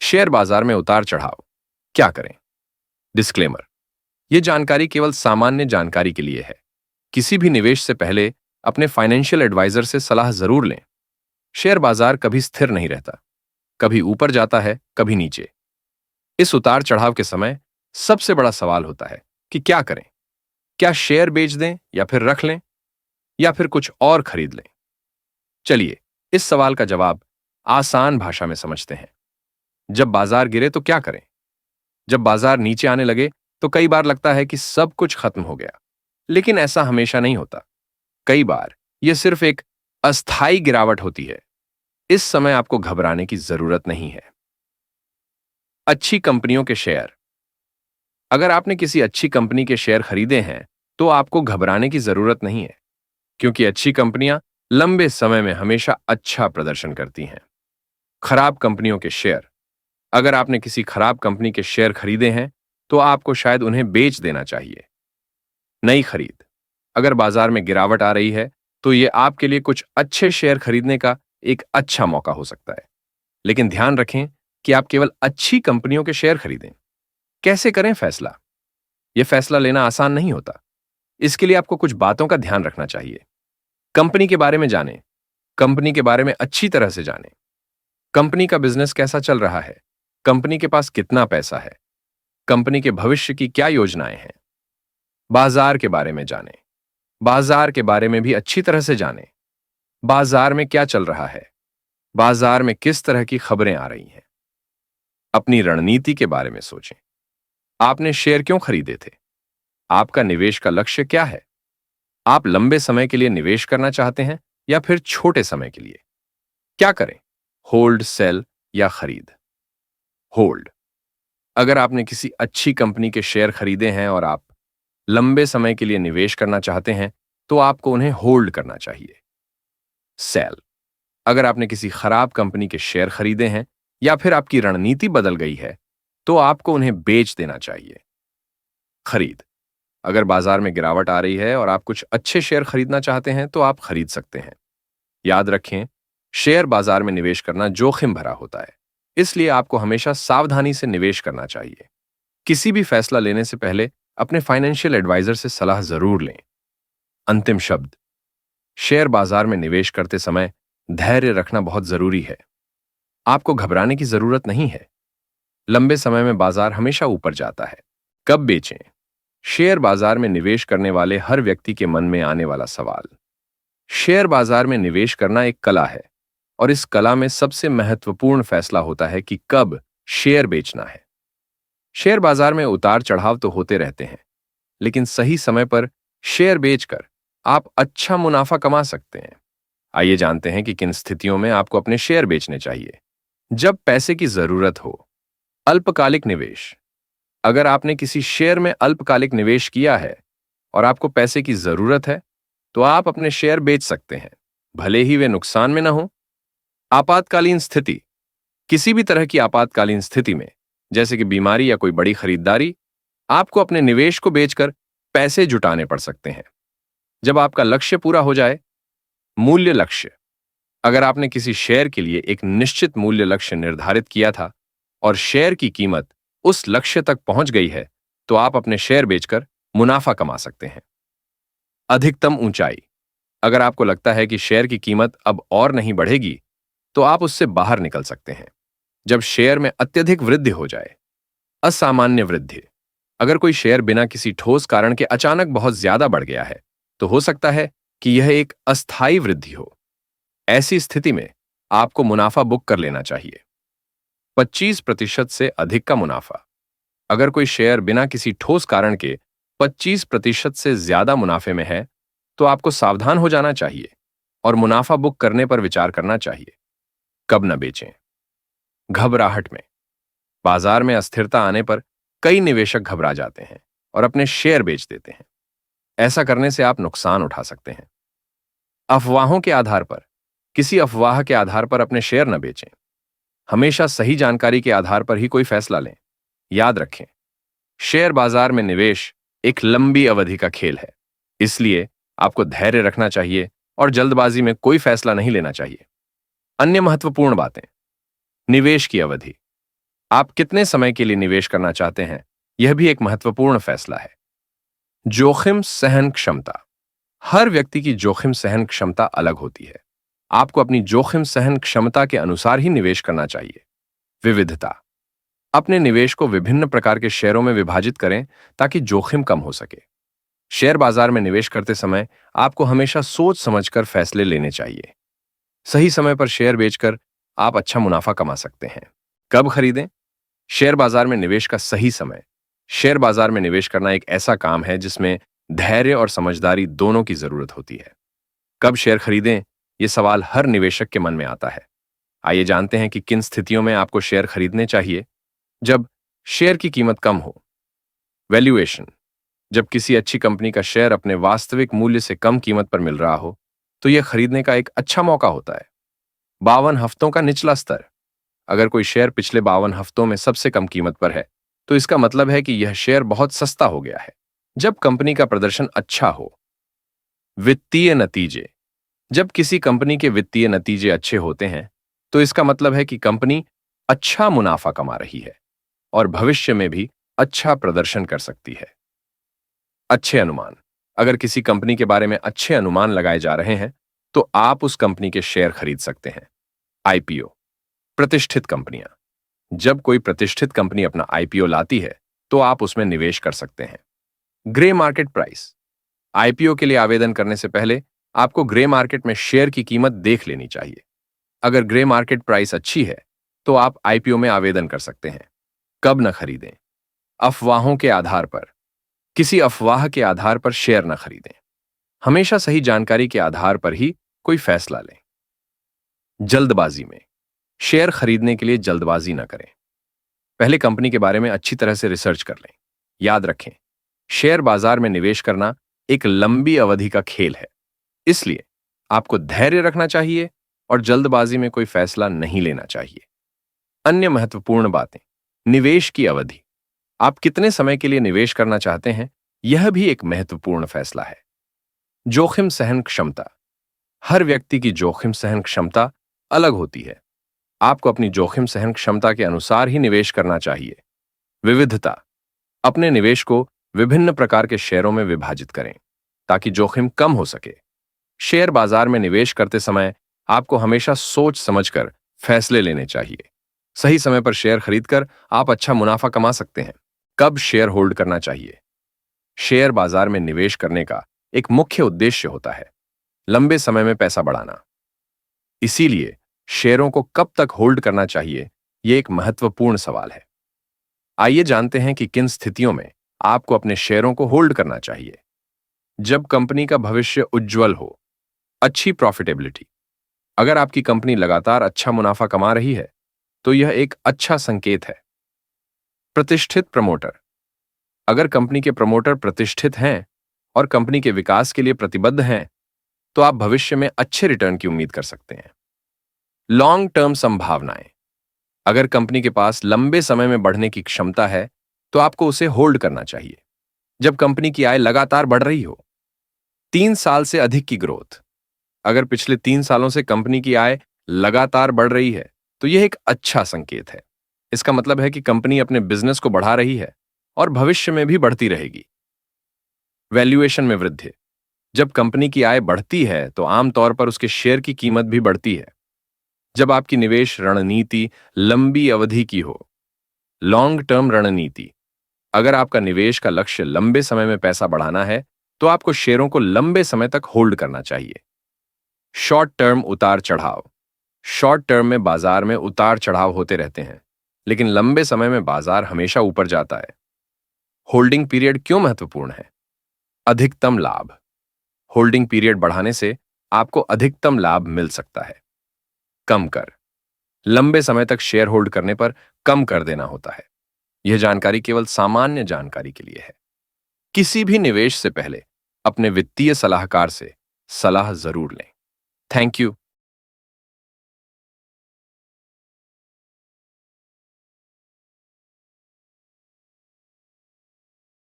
Share बाजार में उतार चढ़ाव क्या करें? डिस्क्लेमर। यह जानकारी केवल सामान्य जानकारी के लिए है। किसी भी निवेश से पहले अपने फाइनेंशियल एडवाइजर से सलाह जरूर लें। शेयर बाजार कभी स्थिर नहीं रहता, कभी ऊपर जाता है, कभी नीचे। इस उतार चढ़ाव के समय सबसे बड़ा सवाल होता है कि क्या करें? क्या शेयर बेच दें या फिर रख लें या फिर कुछ और खरीद लें? चलिए इस सवाल का जवाब आसान भाषा में समझते हैं। जब बाजार गिरे तो क्या करें? जब बाजार नीचे आने लगे तो कई बार लगता है कि सब कुछ खत्म हो गया, लेकिन ऐसा हमेशा नहीं होता। कई बार यह सिर्फ एक अस्थायी गिरावट होती है। इस समय आपको घबराने की जरूरत नहीं है। अच्छी कंपनियों के शेयर। अगर आपने किसी अच्छी कंपनी के शेयर खरीदे हैं तो आपको घबराने की जरूरत नहीं है, क्योंकि अच्छी कंपनियां लंबे समय में हमेशा अच्छा प्रदर्शन करती हैं। खराब कंपनियों के शेयर। अगर आपने किसी खराब कंपनी के शेयर खरीदे हैं तो आपको शायद उन्हें बेच देना चाहिए। नई खरीद। अगर बाजार में गिरावट आ रही है तो यह आपके लिए कुछ अच्छे शेयर खरीदने का एक अच्छा मौका हो सकता है, लेकिन ध्यान रखें कि आप केवल अच्छी कंपनियों के शेयर खरीदें। कैसे करें फैसला? यह फैसला लेना आसान नहीं होता। इसके लिए आपको कुछ बातों का ध्यान रखना चाहिए। कंपनी के बारे में जानें। कंपनी के बारे में अच्छी तरह से जानें। कंपनी का बिजनेस कैसा चल रहा है? कंपनी के पास कितना पैसा है? कंपनी के भविष्य की क्या योजनाएं हैं? बाजार के बारे में जानें। बाजार के बारे में भी अच्छी तरह से जानें। बाजार में क्या चल रहा है? बाजार में किस तरह की खबरें आ रही हैं? अपनी रणनीति के बारे में सोचें। आपने शेयर क्यों खरीदे थे? आपका निवेश का लक्ष्य क्या है? आप लंबे समय के लिए निवेश करना चाहते हैं या फिर छोटे समय के लिए? क्या करें? होल्ड, सेल या खरीद? होल्ड। अगर आपने किसी अच्छी कंपनी के शेयर खरीदे हैं और आप लंबे समय के लिए निवेश करना चाहते हैं तो आपको उन्हें होल्ड करना चाहिए। सेल। अगर आपने किसी खराब कंपनी के शेयर खरीदे हैं या फिर आपकी रणनीति बदल गई है तो आपको उन्हें बेच देना चाहिए। खरीद। अगर बाजार में गिरावट आ रही है और आप कुछ अच्छे शेयर खरीदना चाहते हैं तो आप खरीद सकते हैं। याद रखें, शेयर बाजार में निवेश करना जोखिम भरा होता है, इसलिए आपको हमेशा सावधानी से निवेश करना चाहिए। किसी भी फैसला लेने से पहले अपने फाइनेंशियल एडवाइजर से सलाह जरूर लें। अंतिम शब्द। शेयर बाजार में निवेश करते समय धैर्य रखना बहुत जरूरी है। आपको घबराने की जरूरत नहीं है। लंबे समय में बाजार हमेशा ऊपर जाता है। कब बेचें? शेयर बाजार में निवेश करने वाले हर व्यक्ति के मन में आने वाला सवाल। शेयर बाजार में निवेश करना एक कला है और इस कला में सबसे महत्वपूर्ण फैसला होता है कि कब शेयर बेचना है। शेयर बाजार में उतार चढ़ाव तो होते रहते हैं, लेकिन सही समय पर शेयर बेचकर आप अच्छा मुनाफा कमा सकते हैं। आइए जानते हैं कि किन स्थितियों में आपको अपने शेयर बेचने चाहिए। जब पैसे की जरूरत हो। अल्पकालिक निवेश। अगर आपने किसी शेयर में अल्पकालिक निवेश किया है और आपको पैसे की जरूरत है तो आप अपने शेयर बेच सकते हैं, भले ही वे नुकसान में न हो। आपातकालीन स्थिति। किसी भी तरह की आपातकालीन स्थिति में, जैसे कि बीमारी या कोई बड़ी खरीदारी, आपको अपने निवेश को बेचकर पैसे जुटाने पड़ सकते हैं। जब आपका लक्ष्य पूरा हो जाए। मूल्य लक्ष्य। अगर आपने किसी शेयर के लिए एक निश्चित मूल्य लक्ष्य निर्धारित किया था और शेयर की कीमत उस लक्ष्य तक पहुंच गई है तो आप अपने शेयर बेचकर मुनाफा कमा सकते हैं। अधिकतम ऊंचाई। अगर आपको लगता है कि शेयर की कीमत अब और नहीं बढ़ेगी तो आप उससे बाहर निकल सकते हैं। जब शेयर में अत्यधिक वृद्धि हो जाए। असामान्य वृद्धि। अगर कोई शेयर बिना किसी ठोस कारण के अचानक बहुत ज्यादा बढ़ गया है तो हो सकता है कि यह एक अस्थायी वृद्धि हो। ऐसी स्थिति में आपको मुनाफा बुक कर लेना चाहिए। 25% से अधिक का मुनाफा। अगर कोई शेयर बिना किसी ठोस कारण के 25% से ज्यादा मुनाफे में है तो आपको सावधान हो जाना चाहिए और मुनाफा बुक करने पर विचार करना चाहिए। कब न बेचें? घबराहट में। बाजार में अस्थिरता आने पर कई निवेशक घबरा जाते हैं और अपने शेयर बेच देते हैं। ऐसा करने से आप नुकसान उठा सकते हैं। अफवाहों के आधार पर। किसी अफवाह के आधार पर अपने शेयर न बेचें। हमेशा सही जानकारी के आधार पर ही कोई फैसला लें। याद रखें, शेयर बाजार में निवेश एक लंबी अवधि का खेल है, इसलिए आपको धैर्य रखना चाहिए और जल्दबाजी में कोई फैसला नहीं लेना चाहिए। अन्य महत्वपूर्ण बातें। निवेश की अवधि। आप कितने समय के लिए निवेश करना चाहते हैं, यह भी एक महत्वपूर्ण फैसला है। जोखिम सहन क्षमता। हर व्यक्ति की जोखिम सहन क्षमता अलग होती है। आपको अपनी जोखिम सहन क्षमता के अनुसार ही निवेश करना चाहिए। विविधता। अपने निवेश को विभिन्न प्रकार के शेयरों में विभाजित करें ताकि जोखिम कम हो सके। शेयर बाजार में निवेश करते समय आपको हमेशा सोच समझकर फैसले लेने चाहिए। सही समय पर शेयर बेचकर आप अच्छा मुनाफा कमा सकते हैं। कब खरीदें? शेयर बाजार में निवेश का सही समय। शेयर बाजार में निवेश करना एक ऐसा काम है जिसमें धैर्य और समझदारी दोनों की जरूरत होती है। कब शेयर खरीदें, यह सवाल हर निवेशक के मन में आता है। आइए जानते हैं कि किन स्थितियों में आपको शेयर खरीदने चाहिए। जब शेयर की कीमत कम हो। वैल्यूएशन। जब किसी अच्छी कंपनी का शेयर अपने वास्तविक मूल्य से कम कीमत पर मिल रहा हो, तो यह खरीदने का एक अच्छा मौका होता है। 52 हफ्तों का निचला स्तर। अगर कोई शेयर पिछले 52 हफ्तों में सबसे कम कीमत पर है, तो इसका मतलब है कि यह शेयर बहुत सस्ता हो गया है। जब कंपनी का प्रदर्शन अच्छा हो। वित्तीय नतीजे। जब किसी कंपनी के वित्तीय नतीजे अच्छे होते हैं, तो इसका मतलब है कि कंपनी अच्छा मुनाफा कमा रही है और भविष्य में भी अच्छा प्रदर्शन कर सकती है। अच्छे अनुमान। अगर किसी कंपनी के बारे में अच्छे अनुमान लगाए जा रहे हैं, तो आप उस कंपनी के शेयर खरीद सकते हैं। आईपीओ। प्रतिष्ठित कंपनियां। जब कोई प्रतिष्ठित कंपनी अपना आईपीओ लाती है, तो आप उसमें निवेश कर सकते हैं। Grey market price. आईपीओ के लिए आवेदन करने से पहले आपको ग्रे मार्केट में शेयर की कीमत देख लेनी चाहिए। अगर ग्रे मार्केट प्राइस अच्छी है, तो आप आईपीओ में आवेदन कर सकते हैं। कब न खरीदें? अफवाहों के आधार पर। किसी अफवाह के आधार पर शेयर न खरीदें। हमेशा सही जानकारी के आधार पर ही कोई फैसला लें। जल्दबाजी में। शेयर खरीदने के लिए जल्दबाजी न करें। पहले कंपनी के बारे में अच्छी तरह से रिसर्च कर लें। याद रखें, शेयर बाजार में निवेश करना एक लंबी अवधि का खेल है। इसलिए आपको धैर्य रखना चाहिए और जल्दबाजी में कोई फैसला नहीं लेना चाहिए। अन्य महत्वपूर्ण बातें। निवेश की अवधि। आप कितने समय के लिए निवेश करना चाहते हैं, यह भी एक महत्वपूर्ण फैसला है। जोखिम सहन क्षमता। हर व्यक्ति की जोखिम सहन क्षमता अलग होती है। आपको अपनी जोखिम सहन क्षमता के अनुसार ही निवेश करना चाहिए। विविधता। अपने निवेश को विभिन्न प्रकार के शेयरों में विभाजित करें ताकि जोखिम कम हो सके। शेयर बाजार में निवेश करते समय आपको हमेशा सोच समझकर फैसले लेने चाहिए। सही समय पर शेयर खरीदकर आप अच्छा मुनाफा कमा सकते हैं। कब शेयर होल्ड करना चाहिए? शेयर बाजार में निवेश करने का एक मुख्य उद्देश्य होता है लंबे समय में पैसा बढ़ाना। इसीलिए शेयरों को कब तक होल्ड करना चाहिए, यह एक महत्वपूर्ण सवाल है। आइए जानते हैं कि किन स्थितियों में आपको अपने शेयरों को होल्ड करना चाहिए। जब कंपनी का भविष्य उज्जवल हो। अच्छी प्रॉफिटेबिलिटी। अगर आपकी कंपनी लगातार अच्छा मुनाफा कमा रही है, तो यह एक अच्छा संकेत है। प्रतिष्ठित प्रमोटर। अगर कंपनी के प्रमोटर प्रतिष्ठित हैं और कंपनी के विकास के लिए प्रतिबद्ध हैं, तो आप भविष्य में अच्छे रिटर्न की उम्मीद कर सकते हैं। लॉन्ग टर्म संभावनाएं। अगर कंपनी के पास लंबे समय में बढ़ने की क्षमता है, तो आपको उसे होल्ड करना चाहिए। जब कंपनी की आय लगातार बढ़ रही हो। 3 साल से अधिक की ग्रोथ। अगर पिछले 3 सालों से कंपनी की आय लगातार बढ़ रही है, तो यह एक अच्छा संकेत है। इसका मतलब है कि कंपनी अपने बिजनेस को बढ़ा रही है और भविष्य में भी बढ़ती रहेगी। वैल्यूएशन में वृद्धि। जब कंपनी की आय बढ़ती है, तो आमतौर पर उसके शेयर की कीमत भी बढ़ती है। जब आपकी निवेश रणनीति लंबी अवधि की हो। लॉन्ग टर्म रणनीति। अगर आपका निवेश का लक्ष्य लंबे समय में पैसा बढ़ाना है, तो आपको शेयरों को लंबे समय तक होल्ड करना चाहिए। शॉर्ट टर्म उतार चढ़ाव। शॉर्ट टर्म में बाजार में उतार चढ़ाव होते रहते हैं, लेकिन लंबे समय में बाजार हमेशा ऊपर जाता है। होल्डिंग पीरियड क्यों महत्वपूर्ण है? अधिकतम लाभ। होल्डिंग पीरियड बढ़ाने से आपको अधिकतम लाभ मिल सकता है। कम कर। लंबे समय तक शेयर होल्ड करने पर कम कर देना होता है। यह जानकारी केवल सामान्य जानकारी के लिए है। किसी भी निवेश से पहले अपने वित्तीय सलाहकार से सलाह जरूर लें। Thank you.